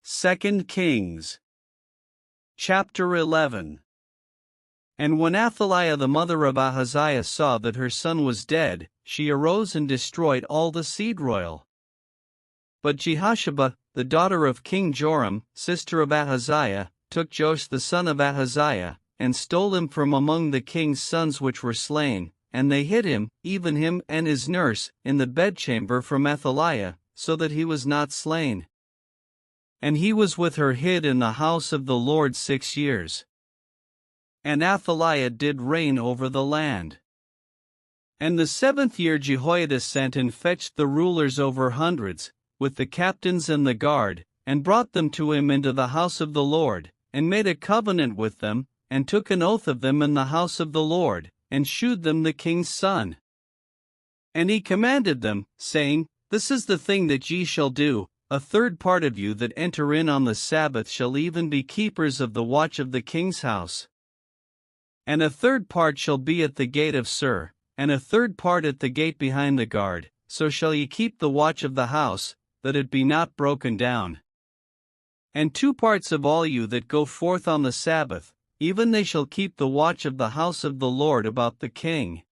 2 Kings chapter 11. And when Athaliah the mother of Ahaziah saw that her son was dead, she arose and destroyed all the seed royal. But Jehosheba, the daughter of King Joram, sister of Ahaziah, took Joash the son of Ahaziah, and stole him from among the king's sons which were slain, and they hid him, even him and his nurse, in the bedchamber from Athaliah, so that he was not slain. And he was with her hid in the house of the Lord 6 years. And Athaliah did reign over the land. And the 7th year Jehoiada sent and fetched the rulers over hundreds, with the captains and the guard, and brought them to him into the house of the Lord, and made a covenant with them, and took an oath of them in the house of the Lord, and shewed them the king's son. And he commanded them, saying, This is the thing that ye shall do: a third part of you that enter in on the Sabbath shall even be keepers of the watch of the king's house. And a third part shall be at the gate of Sur, and a third part at the gate behind the guard, so shall ye keep the watch of the house, that it be not broken down. And 2 parts of all you that go forth on the Sabbath, even they shall keep the watch of the house of the Lord about the king.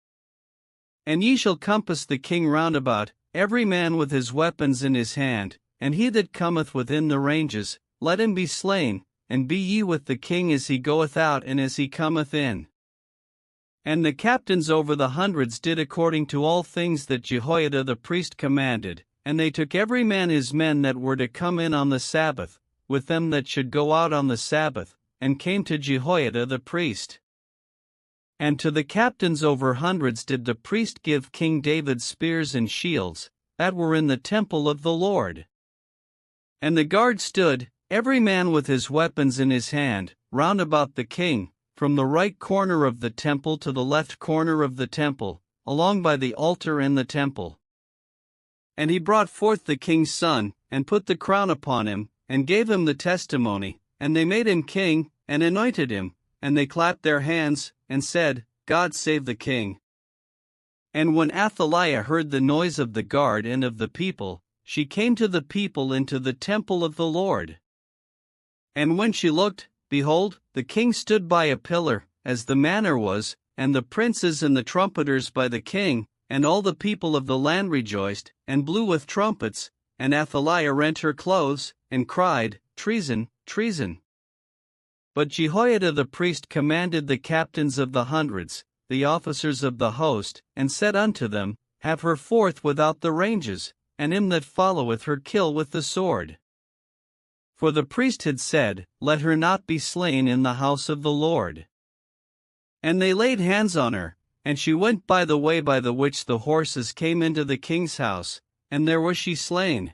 And ye shall compass the king round about, every man with his weapons in his hand, and he that cometh within the ranges, let him be slain, and be ye with the king as he goeth out and as he cometh in. And the captains over the hundreds did according to all things that Jehoiada the priest commanded, and they took every man his men that were to come in on the Sabbath, with them that should go out on the Sabbath, and came to Jehoiada the priest. And to the captains over hundreds did the priest give King David spears and shields, that were in the temple of the Lord. And the guard stood, every man with his weapons in his hand, round about the king, from the right corner of the temple to the left corner of the temple, along by the altar in the temple. And he brought forth the king's son, and put the crown upon him, and gave him the testimony, and they made him king, and anointed him, and they clapped their hands, and said, God save the king. And when Athaliah heard the noise of the guard and of the people, she came to the people into the temple of the Lord. And when she looked, behold, the king stood by a pillar, as the manner was, and the princes and the trumpeters by the king, and all the people of the land rejoiced, and blew with trumpets, and Athaliah rent her clothes, and cried, Treason, treason. But Jehoiada the priest commanded the captains of the hundreds, the officers of the host, and said unto them, Have her forth without the ranges, and him that followeth her kill with the sword. For the priest had said, Let her not be slain in the house of the Lord. And they laid hands on her, and she went by the way by the which the horses came into the king's house, and there was she slain.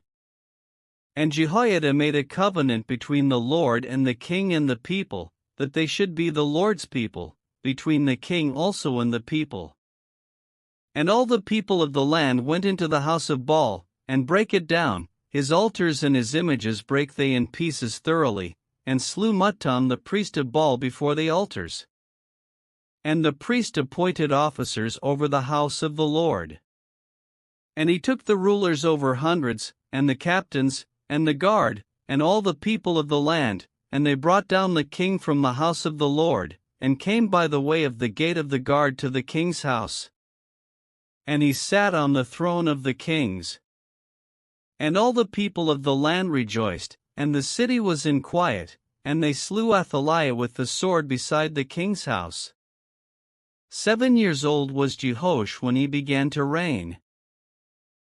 And Jehoiada made a covenant between the Lord and the king and the people, that they should be the Lord's people, between the king also and the people. And all the people of the land went into the house of Baal, and brake it down, his altars and his images brake they in pieces thoroughly, and slew Mattan the priest of Baal before the altars. And the priest appointed officers over the house of the Lord. And he took the rulers over hundreds, and the captains, and the guard, and all the people of the land, and they brought down the king from the house of the Lord, and came by the way of the gate of the guard to the king's house. And he sat on the throne of the kings. And all the people of the land rejoiced, and the city was in quiet, and they slew Athaliah with the sword beside the king's house. 7 years old was Jehoash when he began to reign.